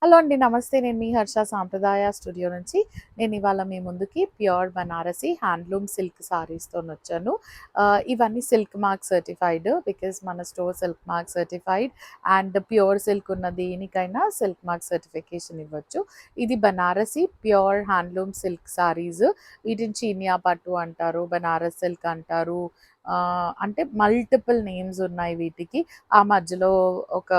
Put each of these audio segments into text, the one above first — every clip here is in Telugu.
హలో అండి. నమస్తే. నేను మీ హర్ష సాంప్రదాయ స్టూడియో నుంచి. నేను ఇవాళ మీ ముందుకి ప్యూర్ బనారసి హ్యాండ్లూమ్ సిల్క్ సారీస్తోనొచ్చాను. ఇవన్నీ సిల్క్ మార్క్ సర్టిఫైడ్. బికాజ్ మన store silk mark certified and pure silk ఉన్న దేనికైనా సిల్క్ మార్క్ సర్టిఫికేషన్ ఇవ్వచ్చు. ఇది Banarasi pure handloom silk saris. వీటిని చీనియా పట్టు అంటారు, బనారస్ సిల్క్ అంటారు. అంటే మల్టిపుల్ నేమ్స్ ఉన్నాయి వీటికి. ఆ మధ్యలో ఒక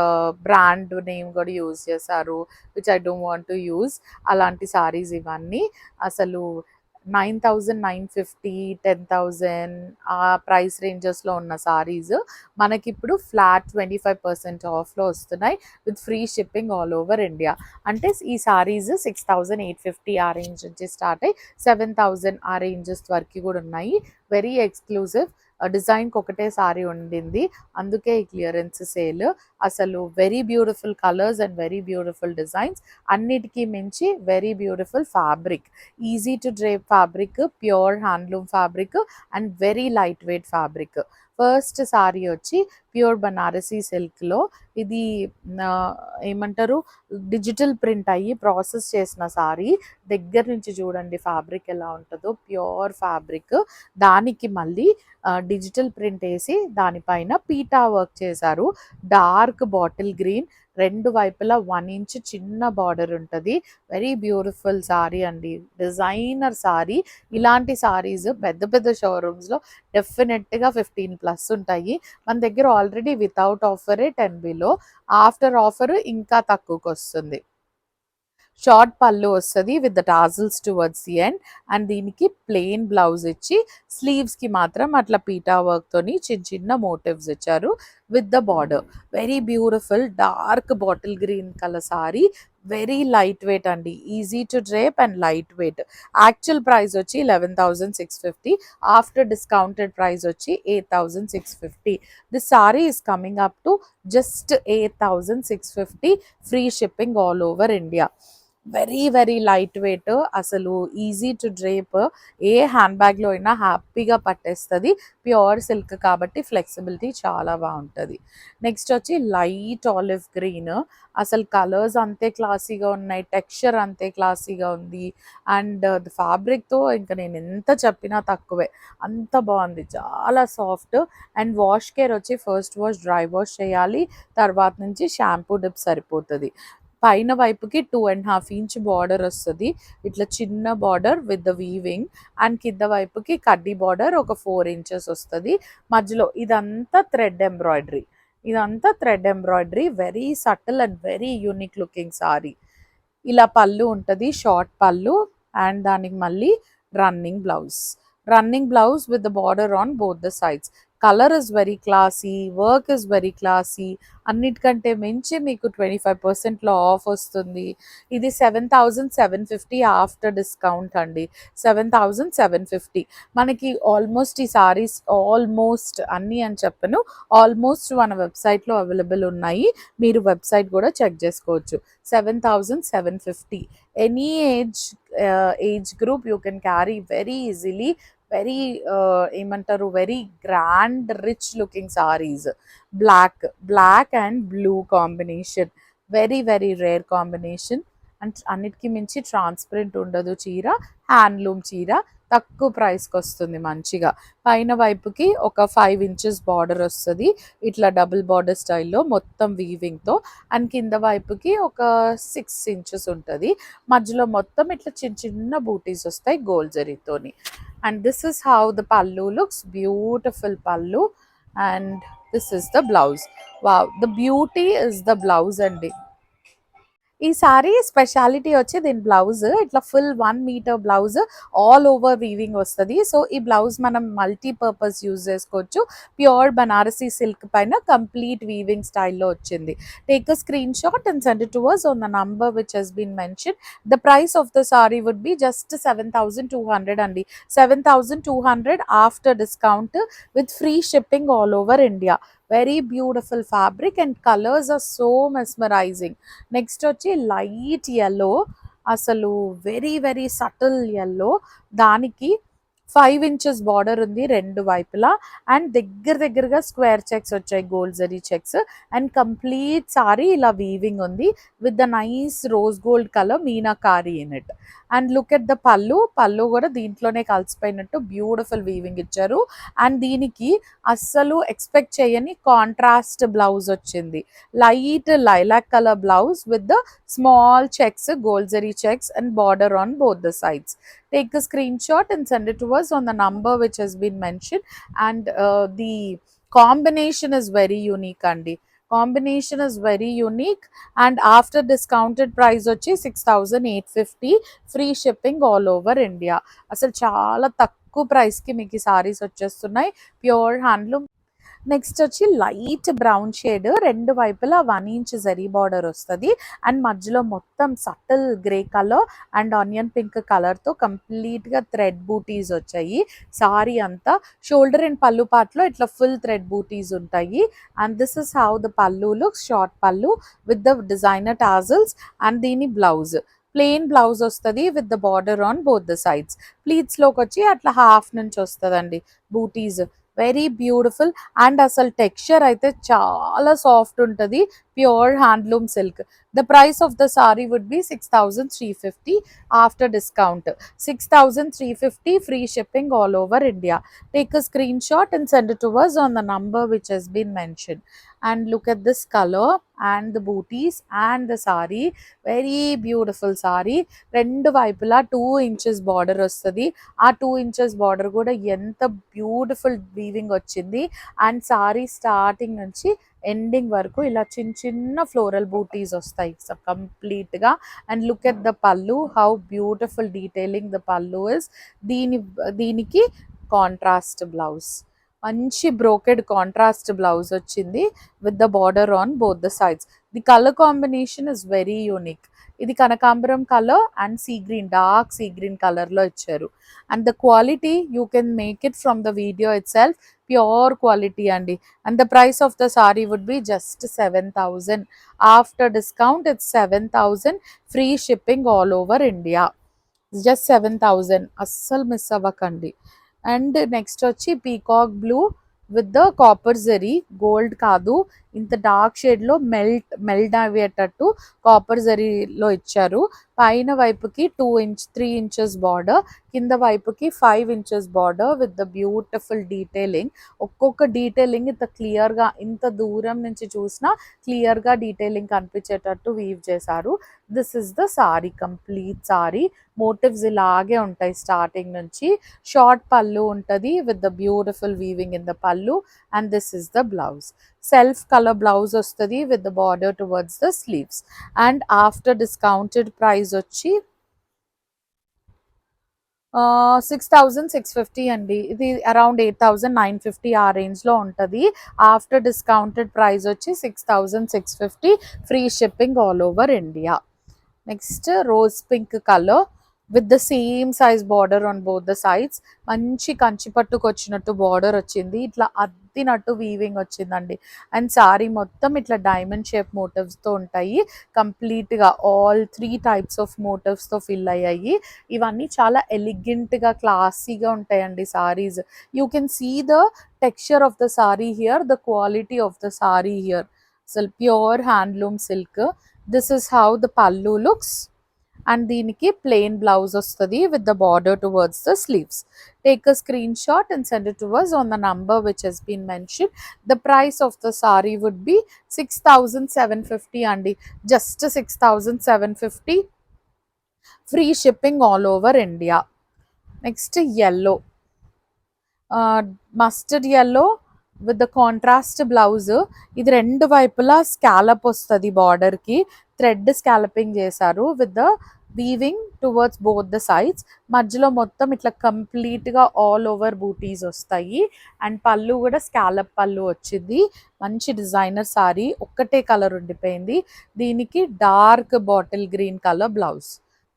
బ్రాండ్ నేమ్ కూడా యూజ్ చేశారు. Which I don't want to use. అలాంటి సారీస్ ఇవన్నీ అసలు 9,950, 10,000 ఆ ప్రైస్ రేంజెస్లో ఉన్న సారీస్ మనకిప్పుడు ఫ్లాట్ 25% ఆఫ్లో వస్తున్నాయి with free shipping all over India. అంటే ఈ సారీస్ 6,850 ఆ రేంజ్ నుంచి స్టార్ట్ అయ్యి 7,000 ఆ రేంజెస్ వరకు కూడా ఉన్నాయి. Very exclusive. డిజైన్కి ఒకటే సారీ ఉండింది, అందుకే ఈ క్లియరెన్స్ సేల్. అసలు very beautiful colours and very beautiful designs. అన్నిటికీ మించి very beautiful fabric, easy to drape fabric, pure handloom fabric and very light weight fabric. First sorry వచ్చి ప్యూర్ బనారసీ సిల్క్లో. ఇది ఏమంటారు, డిజిటల్ ప్రింట్ అయ్యి ప్రాసెస్ చేసిన సారీ. దగ్గర నుంచి చూడండి ఫ్యాబ్రిక్ ఎలా ఉంటుందో, ప్యూర్ ఫ్యాబ్రిక్. దానికి మళ్ళీ డిజిటల్ ప్రింట్ వేసి దానిపైన పీటా వర్క్ చేశారు. డార్క్ బాటిల్ గ్రీన్, రెండు వైపులా 1 ఇంచ్ చిన్న బార్డర్ ఉంటుంది. వెరీ బ్యూటిఫుల్ సారీ అండి, డిజైనర్ సారీ. ఇలాంటి సారీస్ పెద్ద పెద్ద షోరూమ్స్లో డెఫినెట్గా 15+ ఉంటాయి. మన దగ్గర ఆల్రెడీ వితౌట్ ఆఫరే 10 బిలో, ఆఫ్టర్ ఆఫర్ ఇంకా తక్కువకి వస్తుంది. షార్ట్ పళ్ళు వస్తుంది with the tassels towards the end. And దీనికి ప్లెయిన్ బ్లౌజ్ ఇచ్చి స్లీవ్స్కి మాత్రం అట్లా పీటా వర్క్తోని చిన్న చిన్న మోటివ్స్ ఇచ్చారు with the border. Very beautiful dark bottle green colour sari. Very light weight అండి, easy to drape and light weight. Actual price వచ్చి 11,650, ఆఫ్టర్ డిస్కౌంటెడ్ ప్రైస్ వచ్చి 8,650. This sari is coming up to just 8,650, free shipping all over India. Very very light weight, అసలు ఈజీ టు డ్రేప్. ఏ హ్యాండ్ బ్యాగ్లో అయినా హ్యాపీగా పట్టేస్తుంది. ప్యూర్ సిల్క్ కాబట్టి ఫ్లెక్సిబిలిటీ చాలా బాగుంటుంది. నెక్స్ట్ వచ్చి లైట్ ఆలివ్ గ్రీన్. అసలు కలర్స్ అంతే క్లాసీగా ఉన్నాయి, టెక్స్చర్ అంతే క్లాసీగా ఉంది. అండ్ ఫ్యాబ్రిక్తో ఇంకా నేను ఎంత చెప్పినా తక్కువే, అంత బాగుంది, చాలా సాఫ్ట్. అండ్ వాష్ కేర్ వచ్చి ఫస్ట్ వాష్ డ్రై వాష్ చేయాలి, తర్వాత నుంచి షాంపూ డిప్ సరిపోతుంది. పైన వైపుకి 2.5 ఇంచ్ బార్డర్ వస్తుంది, ఇట్లా చిన్న border with the weaving. And కింద వైపుకి కడ్డీ బార్డర్ ఒక 4 ఇంచెస్ వస్తుంది. మధ్యలో ఇదంతా thread embroidery, very subtle and very unique looking sorry. ఇలా పళ్ళు ఉంటుంది, షార్ట్ పళ్ళు. అండ్ దానికి మళ్ళీ running blouse with the border on both the sides. Colour is very classy, work is very classy. అన్నిటికంటే మించి మీకు 25%లో ఆఫ్ వస్తుంది. ఇది 7,750 ఆఫ్టర్ డిస్కౌంట్ అండి, 7,750. మనకి ఆల్మోస్ట్ ఈ సారీస్, ఆల్మోస్ట్ అన్నీ అని చెప్పను, ఆల్మోస్ట్ మన వెబ్సైట్లో అవైలబుల్ ఉన్నాయి. మీరు వెబ్సైట్ కూడా చెక్ చేసుకోవచ్చు. 7,750. Any age group you can carry very easily. Very ఏమంటారు, very grand rich looking saris. Black and blue combination, very very rare combination. And అన్నిటికీ మించి ట్రాన్స్పరెంట్ ఉండదు చీర, హ్యాండ్లూమ్ చీర, తక్కువ ప్రైస్కి వస్తుంది మంచిగా. పైన వైపుకి ఒక 5 ఇంచెస్ బార్డర్ వస్తుంది, ఇట్లా డబుల్ బార్డర్ స్టైల్లో మొత్తం వీవింగ్తో. అండ్ కింద వైపుకి ఒక 6 ఇంచెస్ ఉంటుంది. మధ్యలో మొత్తం ఇట్లా చిన్న చిన్న బూటీస్ వస్తాయి గోల్డ్ జరీతోని. And this is how the pallu looks, beautiful pallu. And this is the blouse. Wow, the beauty is the blouse అండి. ఈ సారీ స్పెషాలిటీ వచ్చి దీని బ్లౌజ్ ఇట్లా full 1 metre blouse all over weaving వస్తుంది. సో ఈ బ్లౌజ్ మనం మల్టీపర్పస్ యూజ్ చేసుకోవచ్చు. ప్యూర్ బనారసీ సిల్క్ పైన కంప్లీట్ వీవింగ్ స్టైల్లో వచ్చింది. Take a screenshot and send it to us on the number which has been mentioned. The price of the saree would be just 7,200 అండి, 7,200 after discount with free shipping all over India. Very beautiful fabric and colors are so mesmerizing. Next వచ్చి లైట్ ఎల్లో, అసలు వెరీ వెరీ సటిల్ ఎల్లో. దానికి 5 ఇంచెస్ బార్డర్ ఉంది రెండు వైపులా అండ్ దగ్గరగా స్క్వేర్ చెక్స్ వచ్చాయి gold zari checks and complete sorry ఇలా వీవింగ్ ఉంది with the nice rose gold colour meenakari in it and look at the పళ్ళు కూడా దీంట్లోనే కలిసిపోయినట్టు బ్యూటిఫుల్ వీవింగ్ ఇచ్చారు అండ్ దీనికి అస్సలు ఎక్స్పెక్ట్ చేయని కాంట్రాస్ట్ బ్లౌజ్ వచ్చింది light lilac colour blouse with the small checks gold zari checks and border on both the sides. Take a screenshot and send it to us on the number which has been mentioned and the combination is very unique andi. Combination is very unique and after discounted price వచ్చి 6850 free shipping all over India. అసలు చాలా తక్కువ ప్రైస్ కి మీకు ఈ సారీస్ వచ్చేస్తున్నాయి ప్యూర్ హ్యాండ్లూమ్. నెక్స్ట్ వచ్చి లైట్ బ్రౌన్ షేడ్ రెండు వైపులా 1 ఇంచ్ జరీ బార్డర్ వస్తుంది అండ్ మధ్యలో మొత్తం subtle grey colour and onion pink కలర్తో కంప్లీట్గా థ్రెడ్ బూటీస్ వచ్చాయి సారీ అంతా షోల్డర్ అండ్ పళ్ళు పార్ట్లో ఇట్లా ఫుల్ థ్రెడ్ బూటీస్ ఉంటాయి and this is how the pallu looks short pallu with the designer tassels and దీని బ్లౌజ్ ప్లెయిన్ బ్లౌజ్ వస్తుంది with the border on both the sides ప్లీట్స్లోకి వచ్చి అట్లా హాఫ్ నుంచి వస్తుందండి బూటీస్ వెరీ బ్యూటిఫుల్ అండ్ అసలు టెక్స్చర్ అయితే చాలా సాఫ్ట్ ఉంటుంది pure handloom silk the price of the sari would be 6350 after discount 6350 free shipping all over India take a screenshot and send it to us on the number which has been mentioned and look at this color and the booties and the saree very beautiful saree రెండు వైపులా 2 ఇంచెస్ బార్డర్ వస్తుంది ఆ 2 ఇంచెస్ బార్డర్ కూడా ఎంత బ్యూటిఫుల్ వీవింగ్ వచ్చింది అండ్ సారీ స్టార్టింగ్ నుంచి ఎండింగ్ వరకు ఇలా చిన్న ఫ్లోరల్ బూటీస్ వస్తాయి కంప్లీట్గా అండ్ లుక్ ఎట్ ద పళ్ళు హౌ బ్యూటిఫుల్ డీటెయిలింగ్ ద పళ్ళు ఇస్ దీనికి కాంట్రాస్ట్ బ్లౌజ్ మంచి బ్రోకెడ్ కాంట్రాస్ట్ బ్లౌజ్ వచ్చింది with the border on both the sides the colour combination is very unique ఇది కనకాంబరం colour and sea green dark sea green కలర్లో ఇచ్చారు and the quality you can make it from the video itself pure quality అండి and the price of the sari would be just 7000 after discount it's 7000 free shipping all over India just 7000 అస్సలు మిస్ అవ్వకండి అండ్ నెక్స్ట్ వచ్చి peacock blue with the copper zari gold కాదు ఇంత డార్క్ షేడ్లో మెల్ట్ అయ్యేటట్టు కాపర్ జరీలో ఇచ్చారు పైన వైపుకి 3 ఇంచెస్ బార్డర్ కింద వైపుకి 5 inches border with the beautiful detailing ఒక్కొక్క డీటెయిలింగ్ ఇంత క్లియర్గా ఇంత దూరం నుంచి చూసినా క్లియర్గా డీటెయిలింగ్ కనిపించేటట్టు వీవ్ చేశారు this is the sari complete sari motifs ఇలాగే ఉంటాయి స్టార్టింగ్ నుంచి షార్ట్ పళ్ళు ఉంటుంది with the beautiful weaving in the pallu and this is the blouse self colour blouse వస్తుంది with the border towards the sleeves and after discounted price వచ్చి 6650 అండి ఇది అరౌండ్ 8950 ఆ రేంజ్లో ఉంటుంది ఆఫ్టర్ డిస్కౌంటెడ్ ప్రైస్ వచ్చి 6650 free shipping all over India next rose pink colour with the same size border on both the sides మంచి కంచి పట్టుకు వచ్చినట్టు బార్డర్ వచ్చింది ఇట్లా అద్దినట్టు వీవింగ్ వచ్చిందండి అండ్ సారీ మొత్తం ఇట్లా డైమండ్ షేప్ మోటివ్స్తో ఉంటాయి కంప్లీట్గా ఆల్ 3 టైప్స్ ఆఫ్ మోటివ్స్తో ఫిల్ అయ్యాయి ఇవన్నీ చాలా ఎలిగెంట్గా క్లాసీగా ఉంటాయండి saris you can see the texture of the sari here the quality of the sari here అసలు pure handloom silk this is how the pallu looks and దీనికి ప్లెయిన్ బ్లౌజ్ వస్తుంది with the border towards the sleeves take a screenshot and send it to us on the number which has been mentioned the price of the saree would be 6750 అండి just 6750 free shipping all over India next yellow mustard yellow with the contrast blouse ఇది రెండు వైపులా స్కాలప్ వస్తుంది బార్డర్కి థ్రెడ్ స్కాలపింగ్ చేశారు with the weaving towards both the sides మధ్యలో మొత్తం ఇట్లా కంప్లీట్గా ఆల్ ఓవర్ బూటీస్ వస్తాయి అండ్ పళ్ళు కూడా స్కాలప్ పళ్ళు వచ్చింది మంచి డిజైనర్ సారీ ఒక్కటే కలర్ ఉండిపోయింది దీనికి dark bottle green colour blouse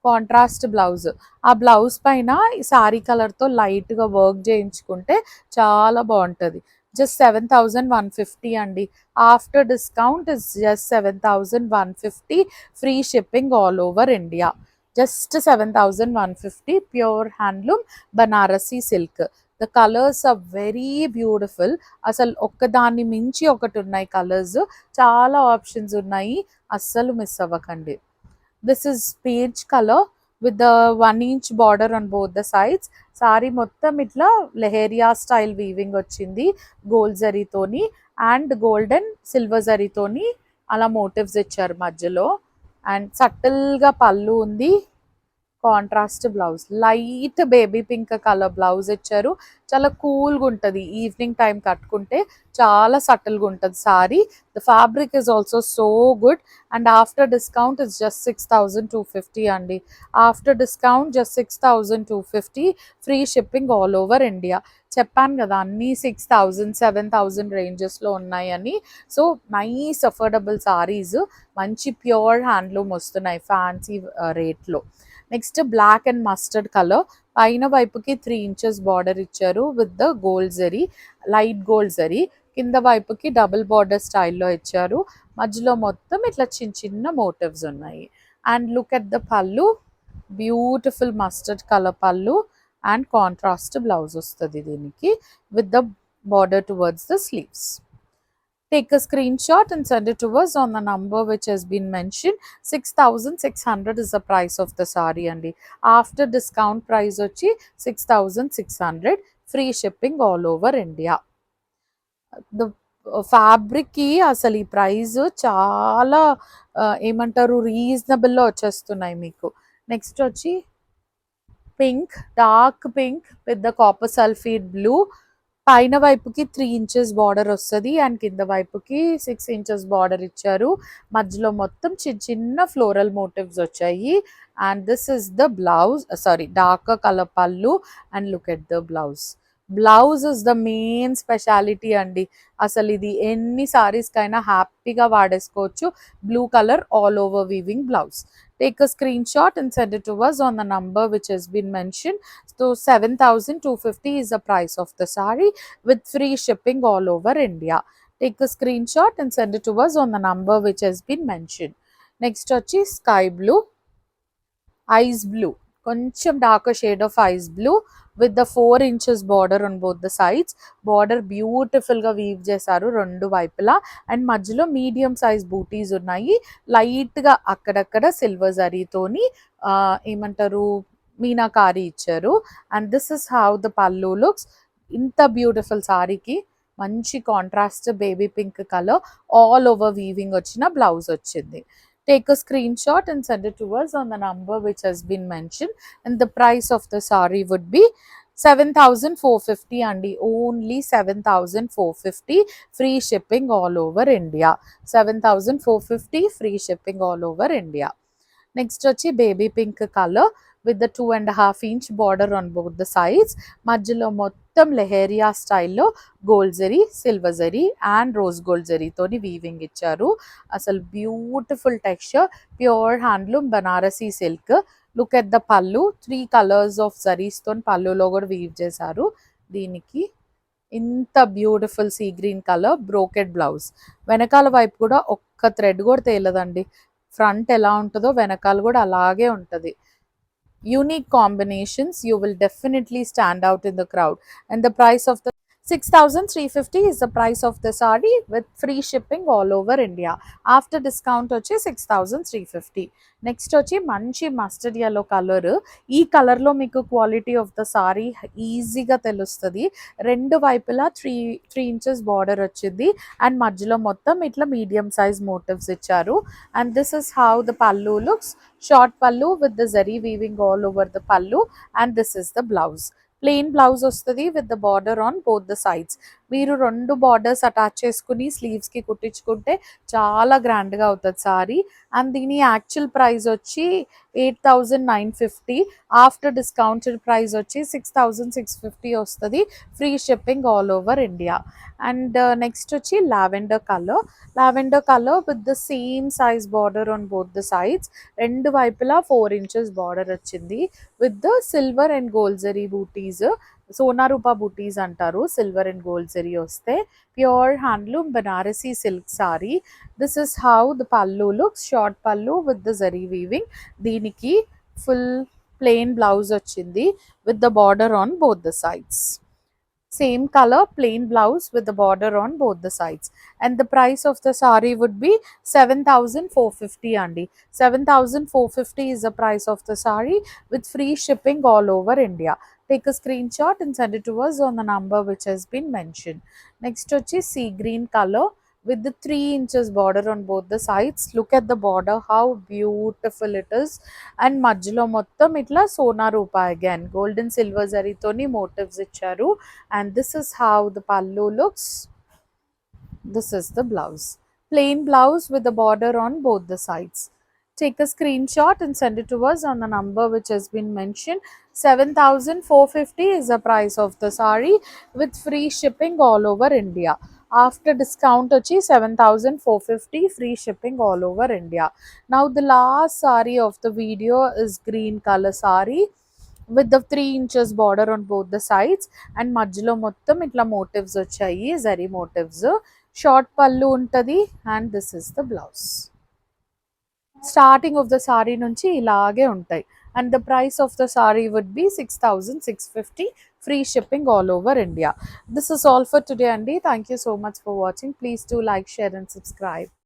contrast blouse ఆ బ్లౌజ్ పైన ఈ సారీ కలర్తో లైట్గా వర్క్ చేయించుకుంటే చాలా బాగుంటుంది just 7150 అండి after discount is just 7150 free shipping all over India just 7150 pure handloom Banarasi silk. The colours are very beautiful. అసలు ఒక్కదాన్ని మించి ఒకటి ఉన్నాయి కలర్స్. చాలా ఆప్షన్స్ ఉన్నాయి, అస్సలు మిస్ అవ్వకండి. This is peach colour with the 1 inch border on both the sides. Sorry మొత్తం ఇట్లా లెహేరియా స్టైల్ వీవింగ్ వచ్చింది గోల్డ్ జరీతోని అండ్ గోల్డెన్ సిల్వర్ జరీతోని అలా మోటివ్స్ ఇచ్చారు మధ్యలో. అండ్ సటిల్గా పళ్ళు ఉంది, contrast blouse, light baby pink colour blouse ఇచ్చారు. చాలా కూల్గా ఉంటుంది, ఈవినింగ్ టైం కట్టుకుంటే చాలా సటిల్గా ఉంటుంది sorry. The fabric is also so good. And after discount is just 6250 అండి. After discount just 6250, free shipping all over India. చెప్పాను కదా అన్నీ 6000 7000 రేంజెస్లో ఉన్నాయని. సో నైస్ అఫోర్డబుల్ సారీస్, మంచి ప్యూర్ హ్యాండ్లూమ్ వస్తున్నాయి ఫ్యాన్సీ రేట్లో. Next black and mustard colour, పైన వైపుకి 3 ఇంచెస్ బార్డర్ ఇచ్చారు with the gold zari, light gold zari. కింద వైపుకి డబుల్ బార్డర్ స్టైల్లో ఇచ్చారు, మధ్యలో మొత్తం ఇట్లా చిన్న చిన్న మోటివ్స్ ఉన్నాయి. అండ్ లుక్ ఎట్ ద పళ్ళు, beautiful mustard colour pallu and contrast blouse వస్తుంది దీనికి with the border towards the sleeves. Take a screenshot and send it to us on the number which has been mentioned. 6600 is the price of the saree andi. After discount price vachi 6600, free shipping all over India. The fabric ki asalu ee price chaala emantaru reasonable lo vachestunnayi meeku. Next vachi pink, dark pink with the copper sulphate blue. పైన వైపుకి 3 ఇంచెస్ బార్డర్ వస్తుంది అండ్ కింద వైపుకి 6 ఇంచెస్ బార్డర్ ఇచ్చారు. మధ్యలో మొత్తం చిన్న చిన్న ఫ్లోరల్ మోటివ్స్ వచ్చాయి. And this is the blouse, sari dark colour pallu. And look at the blouse. Blouse is the main speciality అండి. అసలు ఇది ఎన్ని సారీస్కైనా హ్యాపీగా వాడేసుకోవచ్చు. Blue colour all over weaving blouse. Take a screenshot and send it to us on the number which has been mentioned. So 7250 is the price of the saree with free shipping all over India. Take a screenshot and send it to us on the number which has been mentioned. Next vachi sky blue, ice blue, కొంచెం dark shade of ice blue with the 4 inches border on both the sides. Border బ్యూటిఫుల్గా వీవ్ చేశారు రెండు వైపులా. అండ్ మధ్యలో మీడియం సైజ్ బూటీస్ ఉన్నాయి, లైట్గా అక్కడక్కడ సిల్వర్ జరీతోని ఏమంటారు మీనాకారి ఇచ్చారు. And this is how the pallu looks. ఇంత బ్యూటిఫుల్ సారీకి మంచి contrast baby pink colour all over weaving వచ్చిన బ్లౌజ్ వచ్చింది. Take a screenshot and send it to us on the number which has been mentioned. And the price of the saree would be 7450 andi. Only 7450, free shipping all over India. 7450, free shipping all over India. Next vachi baby pink color with the 2.5 inch border on both the sides. మధ్యలో మొత్తం లెహేరియా స్టైల్లో gold zari, silver zari and rose gold జరీతోని వీవింగ్ ఇచ్చారు. అసలు beautiful texture, pure handloom Banarasi silk. Look at the pallu, 3 colours of జరీస్తో పళ్ళులో కూడా వీవ్ చేశారు. దీనికి ఇంత beautiful sea green colour brocade blouse. వెనకాల వైపు కూడా ఒక్క థ్రెడ్ కూడా తేలదండి. ఫ్రంట్ ఎలా ఉంటుందో వెనకాల కూడా అలాగే ఉంటుంది. Unique combinations, you will definitely stand out in the crowd. And the price of the 6350 is the price of the saree with free shipping all over India. After discount వచ్చి 6350. నెక్స్ట్ వచ్చి మంచి మస్టర్డ్ yellow కలర్. ఈ కలర్లో మీకు క్వాలిటీ ఆఫ్ ద సారీ ఈజీగా తెలుస్తుంది. రెండు వైపులా 3 ఇంచెస్ బార్డర్ వచ్చింది అండ్ మధ్యలో మొత్తం ఇట్లా మీడియం సైజ్ మోటివ్స్ ఇచ్చారు. And this is how the pallu looks. Short pallu with the zari weaving all over the pallu. And this is the blouse. Plain blouse వస్తుంది with the border on both the sides. మీరు 2 బార్డర్స్ అటాచ్ చేసుకుని స్లీవ్స్కి కుట్టించుకుంటే చాలా గ్రాండ్గా అవుతుంది సారీ. అండ్ దీని యాక్చువల్ ప్రైస్ వచ్చి 8950. ఆఫ్టర్ డిస్కౌంటెడ్ ప్రైస్ వచ్చి 6650 వస్తుంది. Free shipping all over India. And next వచ్చి lavender colour. Lavender colour with the same size border on both the sides. రెండు వైపులా 4 ఇంచెస్ బార్డర్ వచ్చింది with the silver and gold zari butis. Sona rupa butis అంటారు సిల్వర్ అండ్ గోల్డ్ జరీ వస్తే. Pure handloom Banarasi silk sari. This is how the pallu looks. Short pallu with the zari weaving. దీనికి full plain blouse వచ్చింది with the border on both the sides. Same color plain blouse with the border on both the sides, and the price of the sari would be 7450 andi. 7450 is the price of the sari with free shipping all over India. Take a screenshot and send it to us on the number which has been mentioned. Next వచ్చి sea green color with the 3 inches border on both the sides. Look at the border, how beautiful it is. And మధ్యలో మొత్తం ఇట్లా సోనా రూపా అగైన్ గోల్డెన్ సిల్వర్ జరీతోని మోటివ్స్ ఇచ్చారు. And this is how the pallu looks. This is the blouse. Plain blouse with the border on both the sides. Take a screenshot and send it to us on the number which has been mentioned. 7450 is the price of the sari with free shipping all over India. After discount వచ్చి 7450, free shipping all over India. Now the last sari of the video is green color sari with the 3 inches border on both the sides, and మధ్యలో మొత్తం ఇట్లా మోటివ్స్ వచ్చాయి, జరీ మోటివ్స్. షార్ట్ పళ్ళు ఉంటది, and this is the blouse. Starting of the sari నుంచి ఇలాగే ఉంటాయి. And the price of the sari would be 6650, free shipping all over India. This is all for today అండి. Thank you so much for watching. Please do like, share and subscribe.